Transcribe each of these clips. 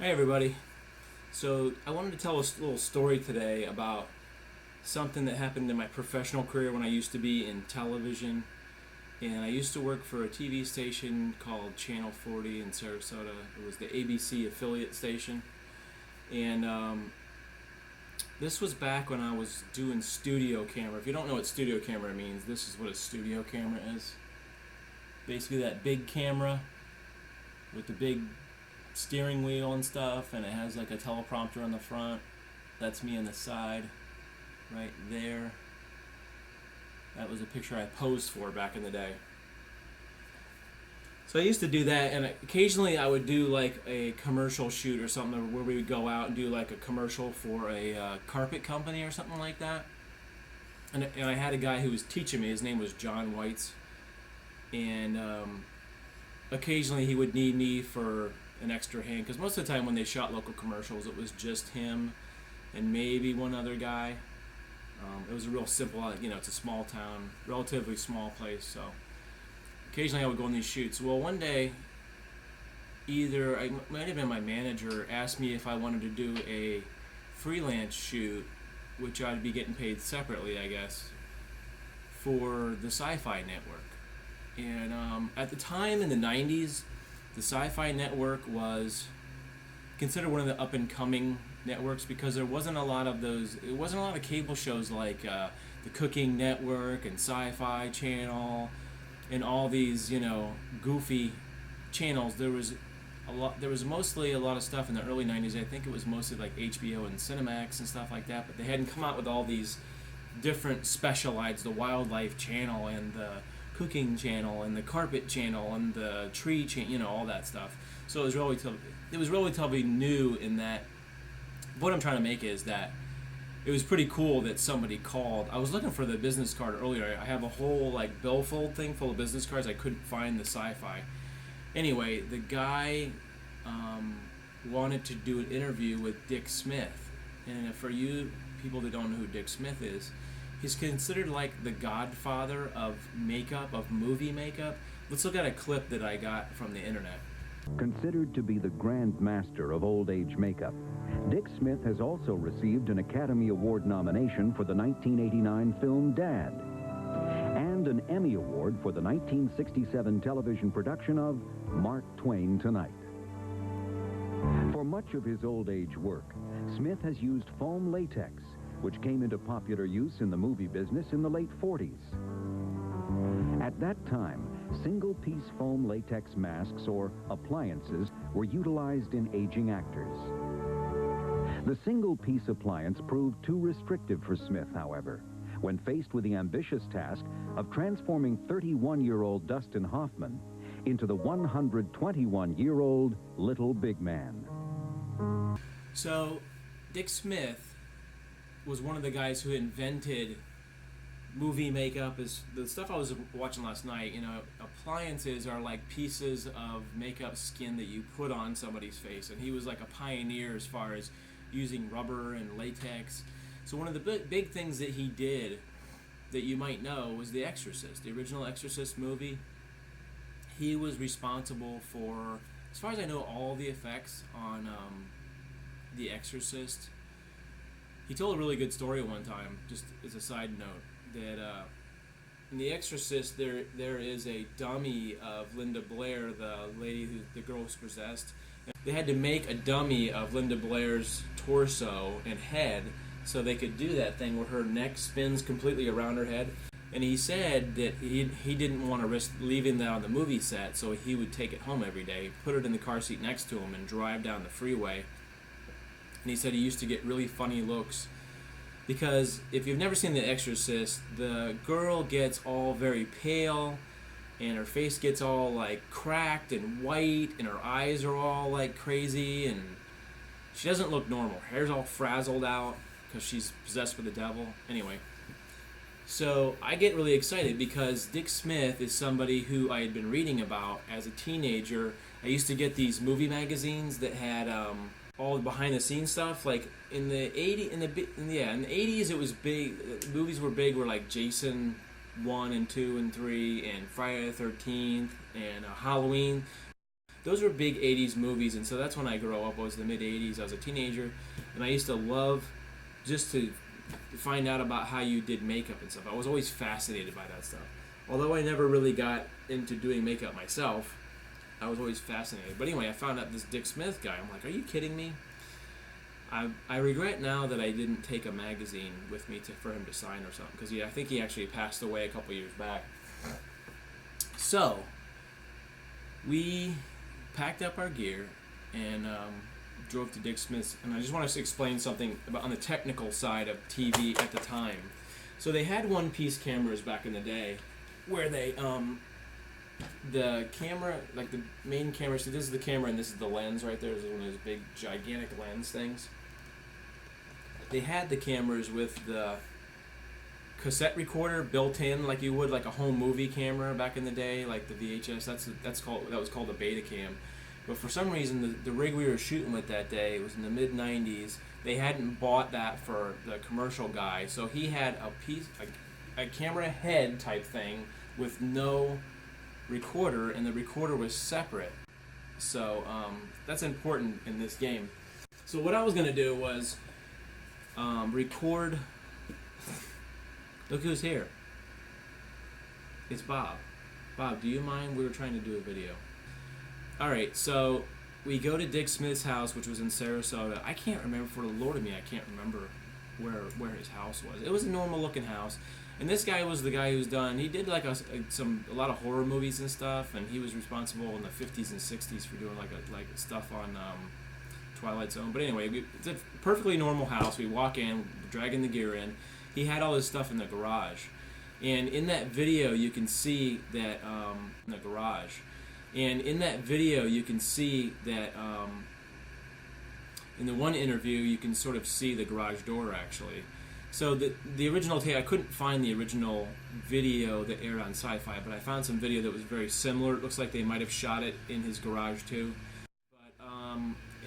Hey everybody. So I wanted to tell a little story today about something that happened in my professional career when I used to be in television. And I used to work for a TV station called Channel 40 in Sarasota. It was the ABC affiliate station. And this was back when I was doing studio camera. If you don't know what studio camera means, this is what a studio camera is. Basically that big camera with the big steering wheel and stuff, and it has like a teleprompter on the front. That's me on the side right there. That was a picture I posed for back in the day. So I used to do that, and occasionally I would do like a commercial shoot or something where we would go out and do like a commercial for a carpet company or something like that. And I had a guy who was teaching me. His name was John Whites, and occasionally he would need me for an extra hand, because most of the time when they shot local commercials, it was just him and maybe one other guy. It was a real simple, it's a small town, relatively small place, so occasionally I would go on these shoots. Well, one day, either I might have been my manager asked me if I wanted to do a freelance shoot, which I'd be getting paid separately, I guess, for the Sci-Fi Network. And at the time in the 90s, the Sci-Fi Network was considered one of the up-and-coming networks, because there wasn't a lot of those. It wasn't a lot of cable shows like the Cooking Network and Sci-Fi Channel and all these, goofy channels. There was a lot. There was mostly a lot of stuff in the early 90s. I think it was mostly like HBO and Cinemax and stuff like that. But they hadn't come out with all these different specialized, the Wildlife Channel and the Cooking Channel and the Carpet Channel and the Tree Channel, all that stuff. So it was relatively new in that. What I'm trying to make is that it was pretty cool that somebody called. I was looking for the business card earlier. I have a whole billfold thing full of business cards. I couldn't find the Sci-Fi. Anyway, the guy wanted to do an interview with Dick Smith, and for you people that don't know who Dick Smith is, he's considered like the godfather of makeup, of movie makeup. Let's look at a clip that I got from the internet. Considered to be the grand master of old age makeup, Dick Smith has also received an Academy Award nomination for the 1989 film Dad, and an Emmy Award for the 1967 television production of Mark Twain Tonight. For much of his old age work, Smith has used foam latex, which came into popular use in the movie business in the late 40s. At that time, single-piece foam latex masks or appliances were utilized in aging actors. The single-piece appliance proved too restrictive for Smith, however, when faced with the ambitious task of transforming 31-year-old Dustin Hoffman into the 121-year-old Little Big Man. So, Dick Smith was one of the guys who invented movie makeup. Is the stuff I was watching last night. Appliances are like pieces of makeup skin that you put on somebody's face, and he was like a pioneer as far as using rubber and latex. So one of the big things that he did that you might know was The Exorcist, the original Exorcist movie. He was responsible for, as far as I know, all the effects on The Exorcist. He told a really good story one time, just as a side note, that in The Exorcist there is a dummy of Linda Blair, the lady the girl who's possessed. They had to make a dummy of Linda Blair's torso and head so they could do that thing where her neck spins completely around her head. And he said that he didn't want to risk leaving that on the movie set, so he would take it home every day, put it in the car seat next to him, and drive down the freeway. And he said he used to get really funny looks, because if you've never seen The Exorcist, the girl gets all very pale, and her face gets all like cracked and white, and her eyes are all like crazy, and she doesn't look normal. Her hair's all frazzled out because she's possessed with the devil. Anyway, so I get really excited because Dick Smith is somebody who I had been reading about as a teenager. I used to get these movie magazines that had all the behind-the-scenes stuff. Like in the 80s, it was big. Movies were big. Were like Jason 1 and 2 and 3, and Friday the 13th, and Halloween. those were big 80s movies, and so that's when I grew up. I was the mid 80s. I was a teenager, and I used to love just to find out about how you did makeup and stuff. I was always fascinated by that stuff. Although I never really got into doing makeup myself, I was always fascinated. But anyway, I found out this Dick Smith guy. I'm like, are you kidding me? I regret now that I didn't take a magazine with me for him to sign or something, because I think he actually passed away a couple years back. So we packed up our gear and drove to Dick Smith's, and I just want to explain something about on the technical side of TV at the time. So they had one-piece cameras back in the day, where they the camera, like the main camera. So this is the camera, and this is the lens right there. This is one of those big, gigantic lens things. They had the cameras with the cassette recorder built in, like you would like a home movie camera back in the day, like the VHS. That was called a Betacam. But for some reason, the rig we were shooting with that day was in the mid '90s. They hadn't bought that for the commercial guy, so he had a camera head type thing with no recorder, and the recorder was separate. So that's important in this game. So what I was gonna do was record. Look who's here. It's Bob. Bob, do you mind? We were trying to do a video. Alright, so we go to Dick Smith's house, which was in Sarasota. I can't remember, for the Lord of me, I can't remember where his house was. It was a normal looking house. And this guy was the guy who's done, he did like a lot of horror movies and stuff, and he was responsible in the 50s and 60s for doing like stuff on Twilight Zone. But anyway, it's a perfectly normal house. We walk in, dragging the gear in. He had all his stuff in the garage. And in that video, you can see that, in the garage. And in that video, you can see that, in the one interview, you can sort of see the garage door, actually. So the original tape, I couldn't find the original video that aired on Sci-Fi, but I found some video that was very similar. It looks like they might have shot it in his garage, too. But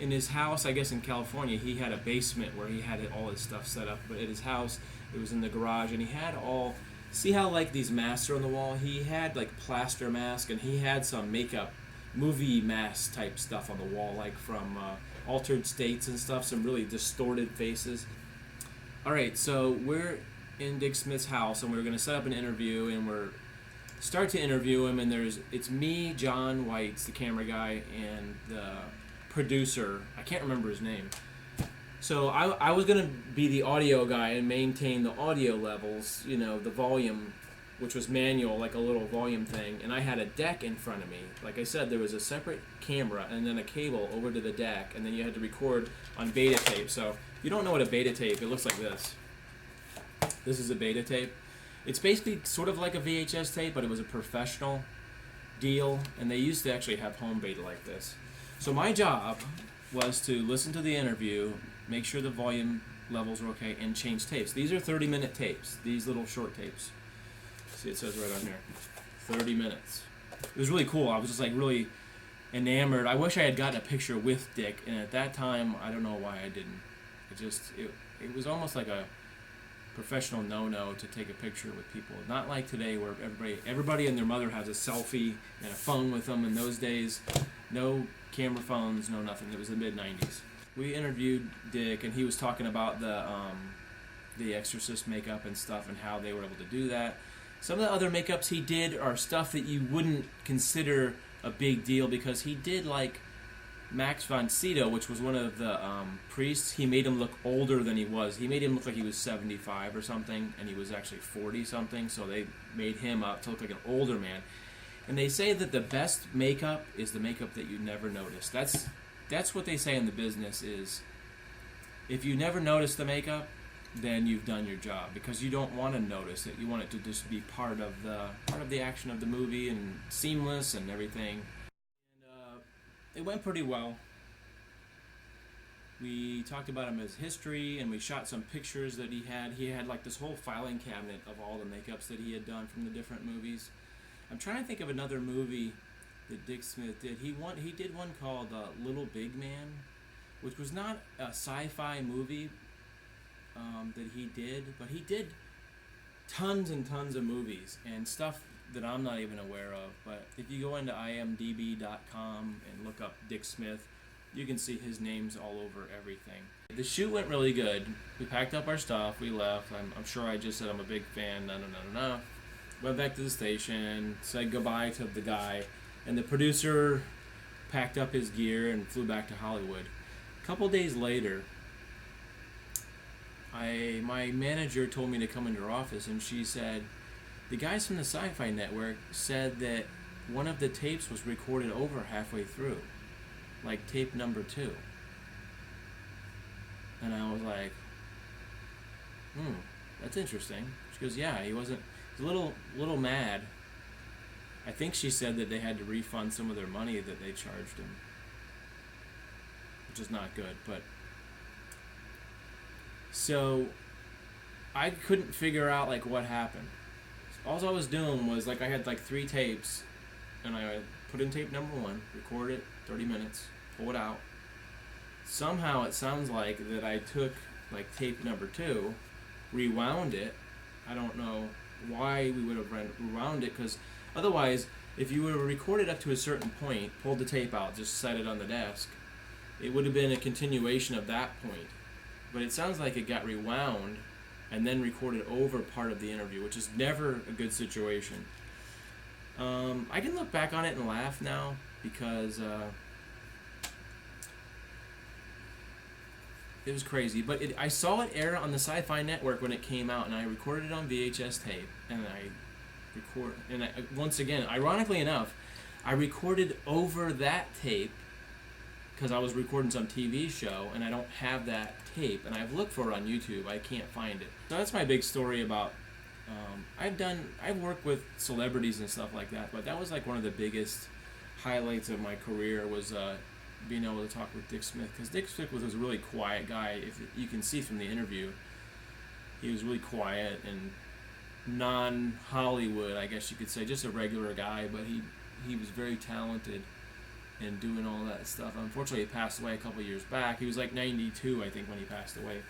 in his house, I guess in California, he had a basement where he had all his stuff set up. But at his house, it was in the garage, and he had all... See how, like, these masks are on the wall? He had, like, plaster mask, and he had some makeup, movie mask type stuff on the wall, like from Altered States and stuff, some really distorted faces. Alright, so we're in Dick Smith's house, and we're going to set up an interview, and start to interview him, and it's me, John Weitz, the camera guy, and the producer. I can't remember his name. So I was going to be the audio guy and maintain the audio levels, the volume, which was manual, like a little volume thing. And I had a deck in front of me. Like I said, there was a separate camera and then a cable over to the deck. And then you had to record on beta tape. So if you don't know what a beta tape, it looks like this. This is a beta tape. It's basically sort of like a VHS tape, but it was a professional deal. And they used to actually have home beta like this. So my job was to listen to the interview, make sure the volume levels were okay, and change tapes. These are 30-minute tapes, these little short tapes. See, it says right on here, 30 minutes. It was really cool. I was just like really enamored. I wish I had gotten a picture with Dick, and at that time, I don't know why I didn't. It was almost like a professional no-no to take a picture with people. Not like today where everybody and their mother has a selfie and a phone with them. In those days, no camera phones, no nothing. It was the mid-90s. We interviewed Dick, and he was talking about the Exorcist makeup and stuff and how they were able to do that. Some of the other makeups he did are stuff that you wouldn't consider a big deal, because he did like Max von Sydow, which was one of the priests. He made him look older than he was. He made him look like he was 75 or something, and he was actually 40-something, so they made him up to look like an older man. And they say that the best makeup is the makeup that you never notice. That's what they say in the business is, if you never notice the makeup, then you've done your job, because you don't want to notice it. You want it to just be part of the action of the movie and seamless and everything. And it went pretty well. We talked about him, his history, and we shot some pictures that he had. He had like this whole filing cabinet of all the makeups that he had done from the different movies. I'm trying to think of another movie that Dick Smith did. He did one called Little Big Man, which was not a sci-fi movie that he did, but he did tons and tons of movies and stuff that I'm not even aware of. But if you go into imdb.com and look up Dick Smith, you can see his name's all over everything. The shoot went really good. We packed up our stuff, we left. I'm sure I just said I'm a big fan, no. Went back to the station, said goodbye to the guy, and the producer packed up his gear and flew back to Hollywood. A couple days later, my manager told me to come into her office, and she said, the guys from the Sci-Fi Network said that one of the tapes was recorded over halfway through, like tape number 2. And I was like, that's interesting. She goes, yeah, he was a little mad. I think she said that they had to refund some of their money that they charged him, which is not good. But so I couldn't figure out like what happened. All I was doing was like I had like 3 tapes, and I put in tape number 1, record it 30 minutes, pull it out. Somehow it sounds like that I took like tape number 2, rewound it. I don't know why we would have rewound it, because otherwise, if you would have recorded up to a certain point, pulled the tape out, just set it on the desk, it would have been a continuation of that point. But it sounds like it got rewound and then recorded over part of the interview, which is never a good situation. I can look back on it and laugh now, because it was crazy. But I saw it air on the Sci-Fi Network when it came out, and I recorded it on VHS tape, and once again, ironically enough, I recorded over that tape because I was recording some TV show, and I don't have that tape, and I've looked for it on YouTube. I can't find it. So that's my big story about. I've worked with celebrities and stuff like that, but that was like one of the biggest highlights of my career was being able to talk with Dick Smith, because Dick Smith was a really quiet guy. If you can see from the interview, he was really quiet and non-Hollywood, I guess you could say, just a regular guy, but he was very talented in doing all that stuff. Unfortunately, he passed away a couple years back. He was like 92, I think, when he passed away.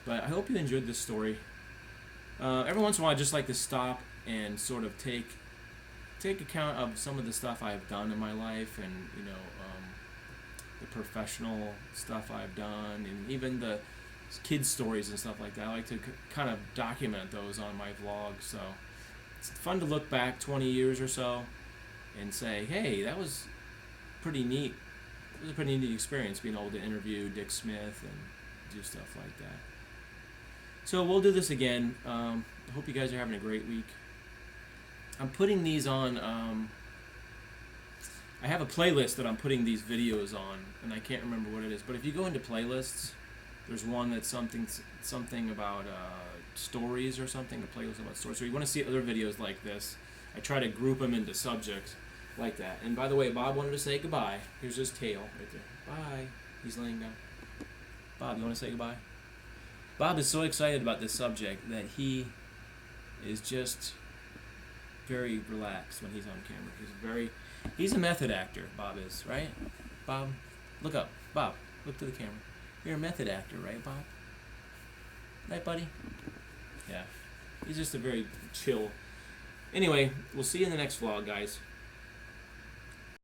But I hope you enjoyed this story. Every once in a while, I just like to stop and sort of take account of some of the stuff I've done in my life, and the professional stuff I've done, and even the kids' stories and stuff like that. I like to kind of document those on my vlog. So it's fun to look back 20 years or so and say, hey, that was pretty neat. It was a pretty neat experience being able to interview Dick Smith and do stuff like that. So we'll do this again. I hope you guys are having a great week. I'm putting these on. I have a playlist that I'm putting these videos on, and I can't remember what it is. But if you go into playlists, there's one that's something about stories or something. A playlist about stories. So you want to see other videos like this, I try to group them into subjects like that. And by the way, Bob wanted to say goodbye. Here's his tail right there. Bye. He's laying down. Bob, you want to say goodbye? Bob is so excited about this subject that he is just very relaxed when he's on camera. He's a method actor, Bob is, right? Bob, look up. Bob, look to the camera. You're a method actor, right, Bob? Right, buddy? Yeah. He's just a very chill. Anyway, we'll see you in the next vlog, guys.